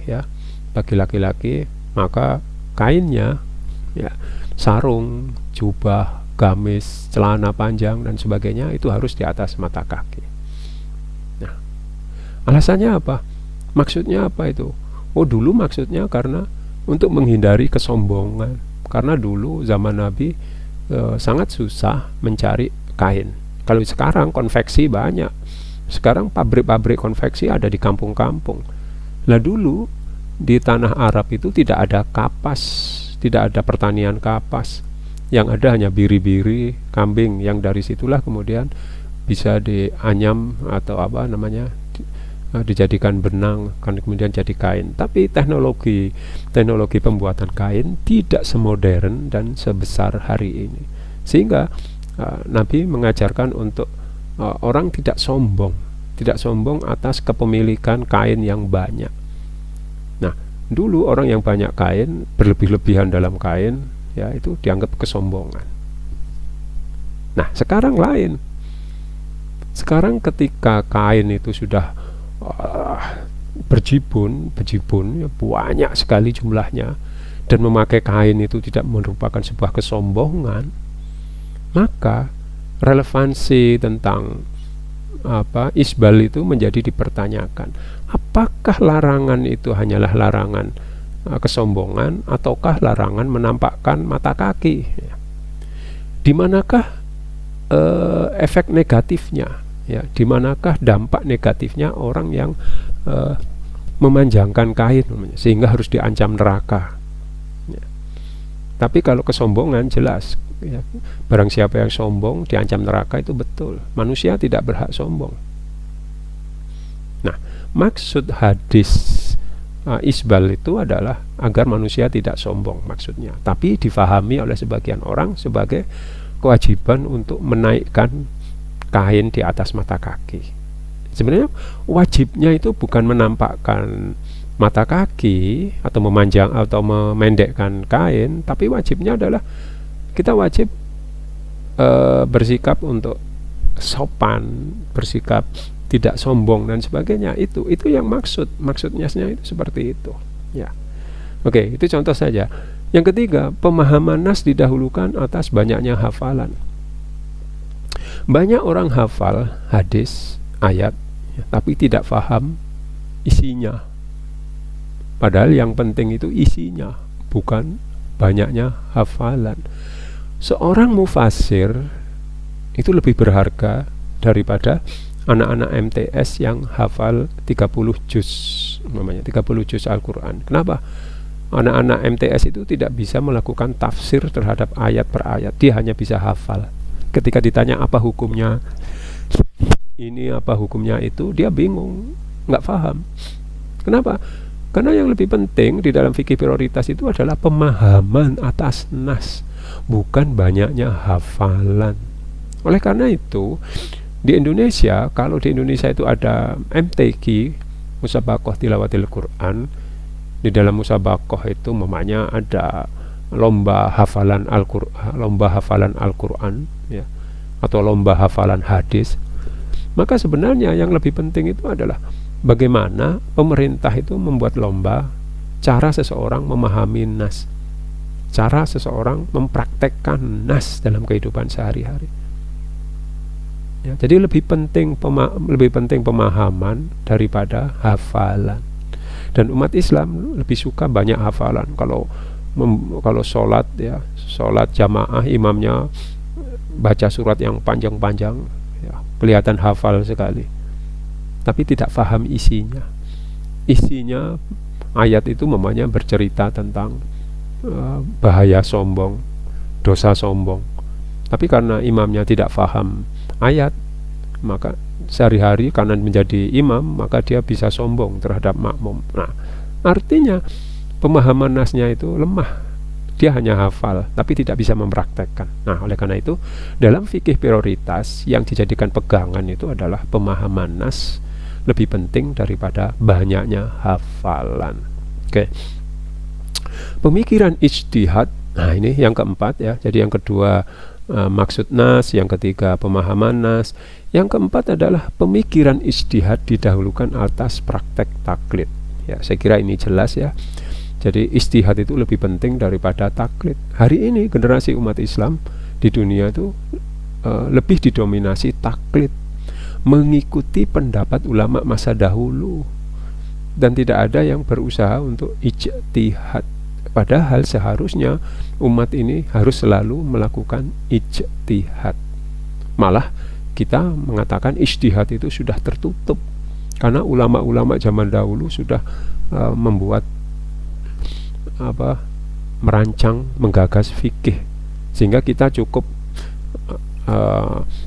maka kainnya ya, sarung, jubah, gamis, celana panjang dan sebagainya itu harus di atas mata kaki. Nah, alasannya apa? Maksudnya apa itu? Oh, dulu maksudnya karena untuk menghindari kesombongan. Karena dulu zaman Nabi sangat susah mencari kain. Kalau sekarang konveksi banyak. Sekarang pabrik-pabrik konveksi ada di kampung-kampung. Lah dulu di tanah Arab itu tidak ada kapas, tidak ada pertanian kapas. Yang ada hanya biri-biri, kambing, yang dari situlah kemudian bisa dianyam atau dijadikan benang, kan kemudian jadi kain. Tapi teknologi pembuatan kain tidak semodern dan sebesar hari ini. Sehingga Nabi mengajarkan untuk orang tidak sombong tidak sombong atas kepemilikan kain yang banyak. Nah, dulu orang yang banyak kain, berlebih-lebihan dalam kain, ya itu dianggap kesombongan. Nah, sekarang lain. Sekarang ketika kain itu sudah berjibun ya, banyak sekali jumlahnya, dan memakai kain itu tidak merupakan sebuah kesombongan, maka relevansi tentang isbal itu menjadi dipertanyakan. Apakah larangan itu hanyalah larangan kesombongan, ataukah larangan menampakkan mata kaki? Di manakah efek negatifnya? Ya, di manakah dampak negatifnya orang yang memanjangkan kain sehingga harus diancam neraka? Ya. Tapi kalau kesombongan jelas, ya, barang siapa yang sombong diancam neraka, itu betul. Manusia tidak berhak sombong. Nah, maksud hadis isbal itu adalah agar manusia tidak sombong maksudnya, tapi difahami oleh sebagian orang sebagai kewajiban untuk menaikkan kain di atas mata kaki. Sebenarnya wajibnya itu bukan menampakkan mata kaki atau memanjang atau memendekkan kain, tapi wajibnya adalah kita wajib bersikap untuk sopan, bersikap tidak sombong dan sebagainya. Itu yang maksudnya itu seperti itu, ya. Oke, itu contoh saja. Yang ketiga, pemahaman nas didahulukan atas banyaknya hafalan. Banyak orang hafal hadis, ayat, ya, tapi tidak paham isinya. Padahal yang penting itu isinya, bukan banyaknya hafalan. Seorang mufasir itu lebih berharga daripada anak-anak MTS yang hafal 30 juz, namanya 30 juz Al-Quran. Kenapa? Anak-anak MTS itu tidak bisa melakukan tafsir terhadap ayat per ayat. Dia hanya bisa hafal. Ketika ditanya apa hukumnya ini, apa hukumnya itu, dia bingung, nggak paham. Kenapa? Karena yang lebih penting di dalam fikih prioritas itu adalah pemahaman atas nas, bukan banyaknya hafalan. Oleh karena itu, di Indonesia, kalau di Indonesia itu ada MTQ, Musabaqah Tilawatil Quran, di dalam musabaqah itu memangnya ada lomba hafalan Al-Quran, ya, atau lomba hafalan hadis. Maka sebenarnya yang lebih penting itu adalah bagaimana pemerintah itu membuat lomba cara seseorang memahami nas, cara seseorang mempraktekkan nas dalam kehidupan sehari-hari. Ya, jadi lebih penting pemahaman daripada hafalan. Dan umat Islam lebih suka banyak hafalan. Kalau sholat, ya, sholat jamaah, imamnya baca surat yang panjang-panjang, ya, kelihatan hafal sekali, tapi tidak paham isinya. Isinya ayat itu memangnya bercerita tentang bahaya sombong, dosa sombong. Tapi karena imamnya tidak paham ayat, maka sehari-hari karena menjadi imam, maka dia bisa sombong terhadap makmum. Nah, artinya pemahaman nasnya itu lemah. Dia hanya hafal tapi tidak bisa mempraktekkan. Nah, oleh karena itu dalam fikih prioritas yang dijadikan pegangan itu adalah pemahaman nas lebih penting daripada banyaknya hafalan. Oke. Pemikiran ijtihad. Nah, ini yang keempat, ya. Jadi yang kedua maksud nas, yang ketiga pemahaman nas, yang keempat adalah pemikiran ijtihad didahulukan atas praktek taklid. Ya, saya kira ini jelas, ya. Jadi ijtihad itu lebih penting daripada taklid. Hari ini generasi umat Islam di dunia itu lebih didominasi taklid, mengikuti pendapat ulama masa dahulu, dan tidak ada yang berusaha untuk ijtihad. Padahal seharusnya umat ini harus selalu melakukan ijtihad. Malah kita mengatakan ijtihad itu sudah tertutup, karena ulama-ulama zaman dahulu sudah membuat merancang, menggagas fikih, sehingga kita cukup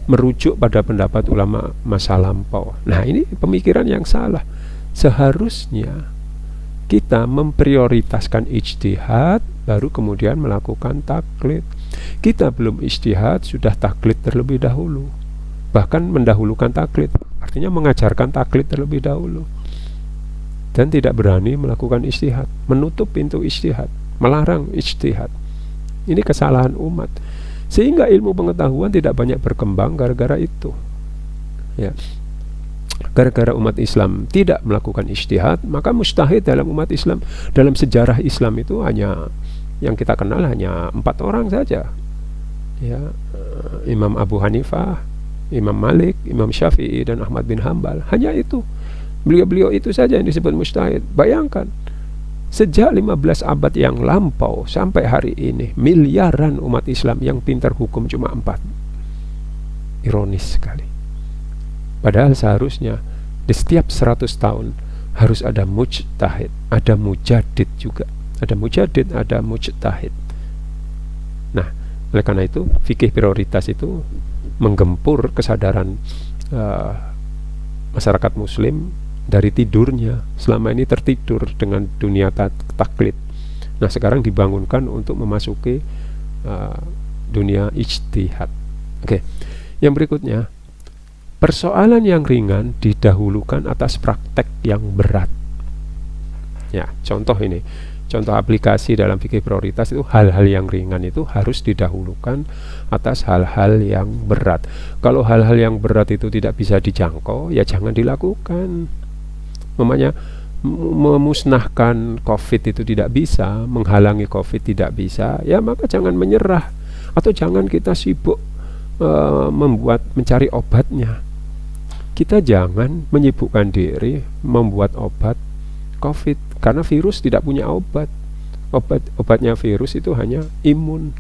merujuk pada pendapat ulama masa lampau. Nah, ini pemikiran yang salah. Seharusnya kita memprioritaskan ijtihad, baru kemudian melakukan taklid. Kita belum ijtihad, sudah taklid terlebih dahulu, bahkan mendahulukan taklid. artinya mengajarkan taklid terlebih dahulu, dan tidak berani melakukan ijtihad, menutup pintu ijtihad, melarang ijtihad. Ini kesalahan umat, sehingga ilmu pengetahuan tidak banyak berkembang gara-gara itu. Ya, gara-gara umat Islam tidak melakukan ijtihad, maka mujtahid dalam umat Islam, dalam sejarah Islam itu hanya yang kita kenal hanya 4 orang saja. Ya, Imam Abu Hanifah, Imam Malik, Imam Syafi'i, dan Ahmad bin Hambal. Hanya itu. Beliau-beliau itu saja yang disebut mujtahid. Bayangkan, sejak 15 abad yang lampau sampai hari ini, miliaran umat Islam yang pintar hukum cuma 4. Ironis sekali. Padahal seharusnya di setiap 100 tahun harus ada mujtahid, ada mujadid juga. Ada mujadid, ada mujtahid. Nah, oleh karena itu fikih prioritas itu menggempur kesadaran masyarakat muslim dari tidurnya. Selama ini tertidur dengan dunia taklid. Nah, sekarang dibangunkan untuk memasuki dunia ijtihad. Oke. Yang berikutnya, persoalan yang ringan didahulukan atas praktek yang berat. Ya, contoh ini. Contoh aplikasi dalam fikih prioritas itu, hal-hal yang ringan itu harus didahulukan atas hal-hal yang berat. Kalau hal-hal yang berat itu tidak bisa dijangkau, ya jangan dilakukan. Namanya memusnahkan COVID itu tidak bisa, menghalangi COVID tidak bisa, ya maka jangan menyerah, atau jangan kita sibuk mencari obatnya. Kita jangan menyibukkan diri membuat obat COVID, karena virus tidak punya obat. Obatnya virus itu hanya imun.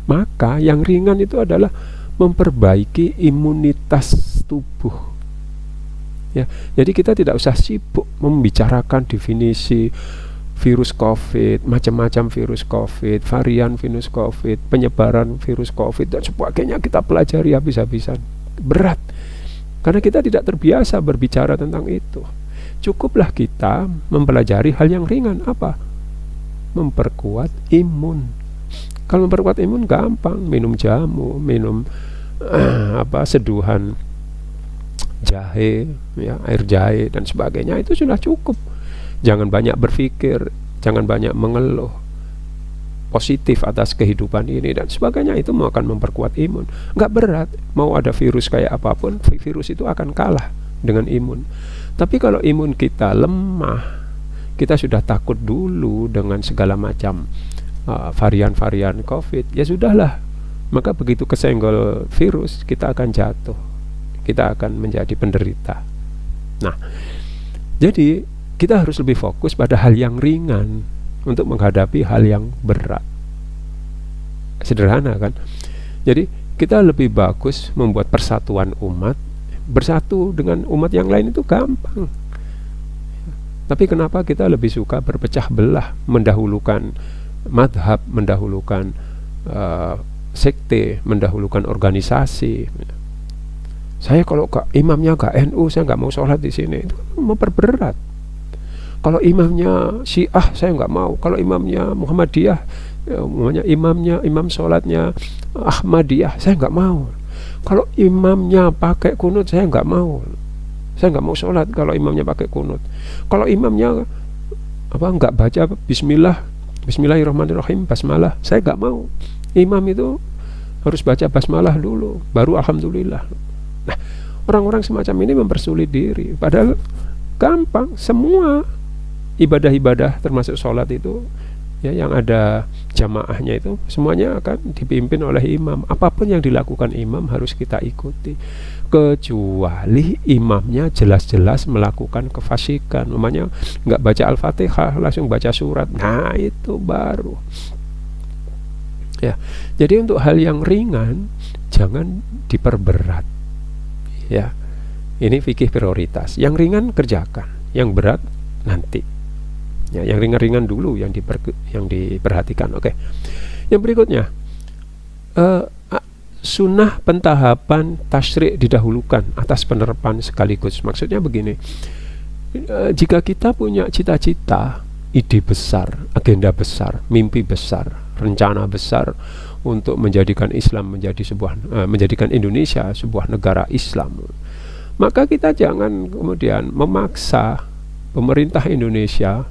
Maka yang ringan itu adalah memperbaiki imunitas tubuh. Ya, jadi kita tidak usah sibuk membicarakan definisi virus COVID, macam-macam virus COVID, varian virus COVID, penyebaran virus COVID dan sebagainya kita pelajari habis-habisan. Berat. Karena kita tidak terbiasa berbicara tentang itu. Cukuplah kita mempelajari hal yang ringan. Apa? Memperkuat imun. Kalau memperkuat imun gampang, minum jamu, minum seduhan jahe, ya, air jahe dan sebagainya, itu sudah cukup. Jangan banyak berpikir, jangan banyak mengeluh positif atas kehidupan ini dan sebagainya, itu akan memperkuat imun. Nggak berat, mau ada virus kayak apapun, virus itu akan kalah dengan imun. Tapi kalau imun kita lemah, kita sudah takut dulu dengan segala macam varian-varian COVID, ya sudahlah, maka begitu kesenggol virus kita akan jatuh, kita akan menjadi penderita. Nah, jadi kita harus lebih fokus pada hal yang ringan untuk menghadapi hal yang berat. Sederhana kan? Jadi kita lebih bagus membuat persatuan umat. Bersatu dengan umat yang lain itu gampang. Tapi kenapa kita lebih suka berpecah belah, mendahulukan madhab, mendahulukan sekte, mendahulukan organisasi. Saya kalau imamnya gak NU, saya nggak mau sholat di sini. Itu memperberat. Kalau imamnya Syiah, saya nggak mau. Kalau imamnya Muhammadiyah, imam sholatnya Ahmadiyah, saya nggak mau. Kalau imamnya pakai kunut, saya nggak mau. Saya nggak mau sholat kalau imamnya pakai kunut. Kalau imamnya nggak baca Bismillahirrahmanirrahim, basmalah, saya nggak mau. Imam itu harus baca basmalah dulu, baru alhamdulillah. Nah, orang-orang semacam ini mempersulit diri. Padahal gampang, semua ibadah-ibadah termasuk sholat itu, ya, yang ada jamaahnya itu semuanya akan dipimpin oleh imam. Apapun yang dilakukan imam harus kita ikuti, kecuali imamnya jelas-jelas melakukan kefasikan, namanya nggak baca Al-Fatihah, langsung baca surat. Nah, itu baru. Ya, jadi untuk hal yang ringan jangan diperberat. Ya, ini fikih prioritas. Yang ringan kerjakan, yang berat nanti. Ya, yang ringan-ringan dulu yang diperhatikan. Oke. Yang berikutnya, sunnah pentahapan tasyri' didahulukan atas penerapan sekaligus. Maksudnya begini, jika kita punya cita-cita, ide besar, agenda besar, mimpi besar, rencana besar untuk menjadikan Islam menjadikan Indonesia sebuah negara Islam, Maka kita jangan kemudian memaksa pemerintah Indonesia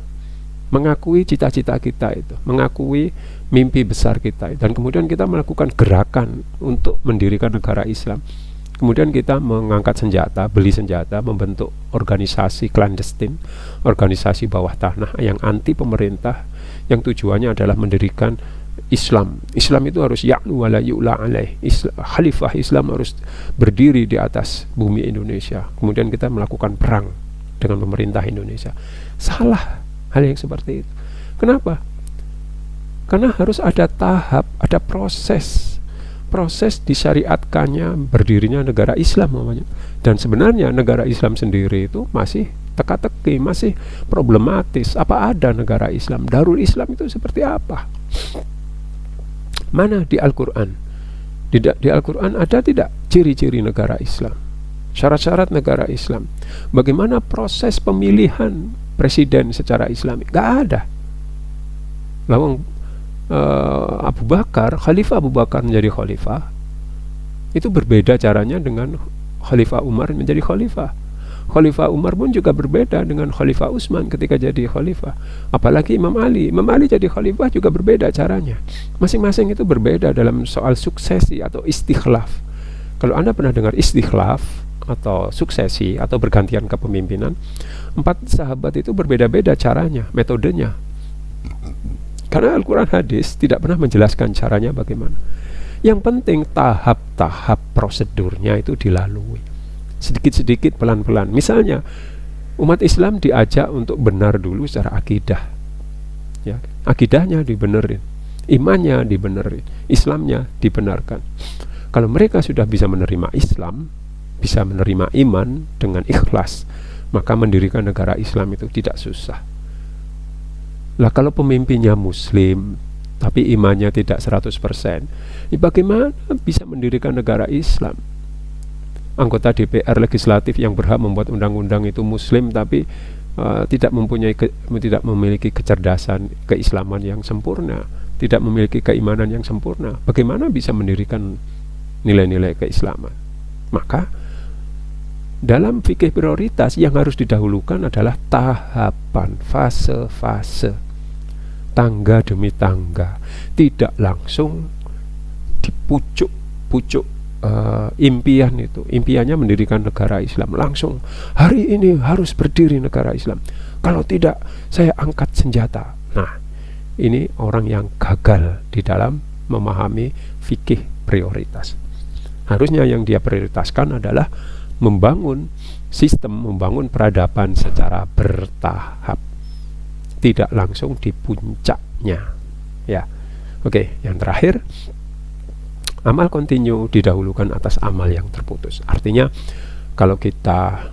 mengakui cita-cita kita itu, mengakui mimpi besar kita, dan kemudian kita melakukan gerakan untuk mendirikan negara Islam. Kemudian kita mengangkat senjata, beli senjata, membentuk organisasi clandestine, organisasi bawah tanah yang anti pemerintah, yang tujuannya adalah mendirikan Islam. Islam itu harus ya'lu wa la yu'la alaih. Khalifah Islam harus berdiri di atas bumi Indonesia. Kemudian kita melakukan perang dengan pemerintah Indonesia. Salah hal yang seperti itu. Kenapa? Karena harus ada tahap, ada proses disyariatkannya berdirinya negara Islam namanya. Dan sebenarnya negara Islam sendiri itu masih teka-teki, masih problematis. Apa ada negara Islam? Darul Islam itu seperti apa? Mana di Al-Quran? Di Al-Quran ada tidak ciri-ciri negara Islam? Syarat-syarat negara Islam? Bagaimana proses pemilihan presiden secara Islami? Gak ada. Lawang Abu Bakar, Khalifah Abu Bakar menjadi khalifah, itu berbeda caranya dengan Khalifah Umar menjadi khalifah. Khalifah Umar pun juga berbeda dengan Khalifah Utsman ketika jadi khalifah. Apalagi Imam Ali jadi khalifah juga berbeda caranya. Masing-masing itu berbeda dalam soal suksesi atau istikhlaf. Kalau Anda pernah dengar istikhlaf atau suksesi atau bergantian kepemimpinan, 4 sahabat itu berbeda-beda caranya, metodenya. Karena Al-Quran hadis tidak pernah menjelaskan caranya bagaimana. Yang penting tahap-tahap prosedurnya itu dilalui, sedikit-sedikit, pelan-pelan. Misalnya umat Islam diajak untuk benar dulu secara akidah, ya, akidahnya dibenerin, imannya dibenerin, Islamnya dibenarkan. Kalau mereka sudah bisa menerima Islam, bisa menerima iman dengan ikhlas, maka mendirikan negara Islam itu tidak susah. Lah kalau pemimpinnya muslim tapi imannya tidak 100%, bagaimana bisa mendirikan negara Islam? Anggota DPR legislatif yang berhak membuat undang-undang itu muslim tapi tidak memiliki kecerdasan keislaman yang sempurna, tidak memiliki keimanan yang sempurna. Bagaimana bisa mendirikan nilai-nilai keislaman? Maka dalam fikih prioritas yang harus didahulukan adalah tahapan, fase-fase, tangga demi tangga, tidak langsung di pucuk-pucuk impian itu. Impiannya mendirikan negara Islam, langsung hari ini harus berdiri negara Islam, kalau tidak saya angkat senjata. Nah, ini orang yang gagal di dalam memahami fikih prioritas. Harusnya yang dia prioritaskan adalah membangun sistem, membangun peradaban secara bertahap, tidak langsung di puncaknya, ya. Oke, yang terakhir, amal kontinu didahulukan atas amal yang terputus. Artinya kalau kita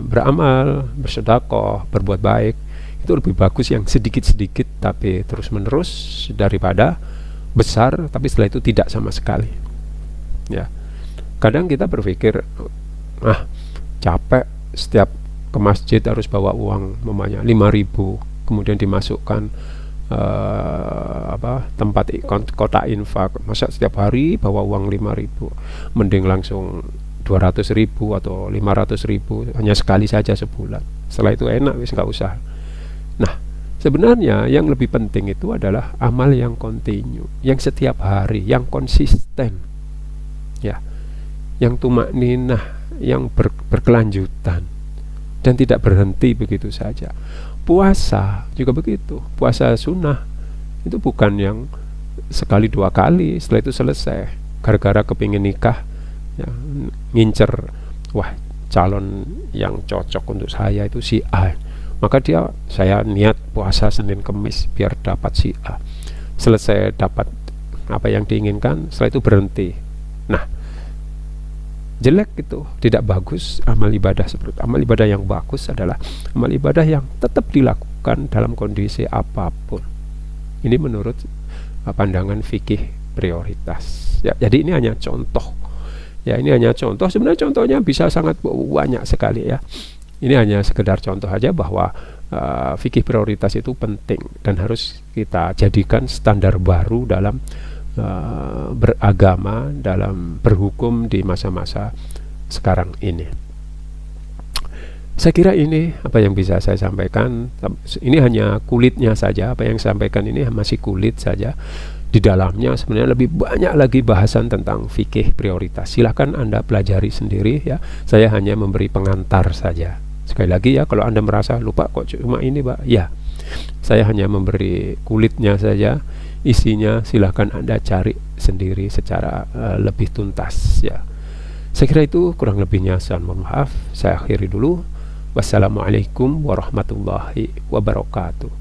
beramal, bersedekah, berbuat baik, itu lebih bagus yang sedikit-sedikit tapi terus-menerus daripada besar tapi setelah itu tidak sama sekali, ya. Kadang kita berpikir, capek setiap ke masjid harus bawa uang mamanya 5.000, kemudian dimasukkan tempat kotak infak. Masa setiap hari bawa uang 5.000? Mending langsung 200.000 atau 500.000 hanya sekali saja sebulan. Setelah itu enak, wis nggak usah. Nah, sebenarnya yang lebih penting itu adalah amal yang kontinu, yang setiap hari, yang konsisten, ya, yang tumakninah, yang berkelanjutan dan tidak berhenti begitu saja. Puasa juga begitu. Puasa sunnah itu bukan yang sekali 2 kali setelah itu selesai. Gara-gara kepingin nikah, ya, ngincer, wah calon yang cocok untuk saya itu si A, maka saya niat puasa Senin Kemis biar dapat si A. Selesai dapat apa yang diinginkan, setelah itu berhenti. Nah, jelek itu, tidak bagus amal ibadah seperti itu. Amal ibadah yang bagus adalah amal ibadah yang tetap dilakukan dalam kondisi apapun. Ini menurut pandangan fikih prioritas, ya. Jadi ini hanya contoh, ya, ini hanya contoh. Sebenarnya contohnya bisa sangat banyak sekali, ya. Ini hanya sekedar contoh aja bahwa fikih prioritas itu penting dan harus kita jadikan standar baru dalam beragama, dalam berhukum di masa-masa sekarang ini. Saya kira ini apa yang bisa saya sampaikan. Ini hanya kulitnya saja, apa yang saya sampaikan ini masih kulit saja. Di dalamnya sebenarnya lebih banyak lagi bahasan tentang fikih prioritas. Silahkan Anda pelajari sendiri ya. Saya hanya memberi pengantar saja. Sekali lagi ya, kalau Anda merasa lupa kok cuma ini Pak, ya saya hanya memberi kulitnya saja. Isinya silahkan Anda cari sendiri secara lebih tuntas ya. Saya kira itu kurang lebihnya. Saya mohon maaf. Saya akhiri dulu. Wassalamualaikum warahmatullahi wabarakatuh.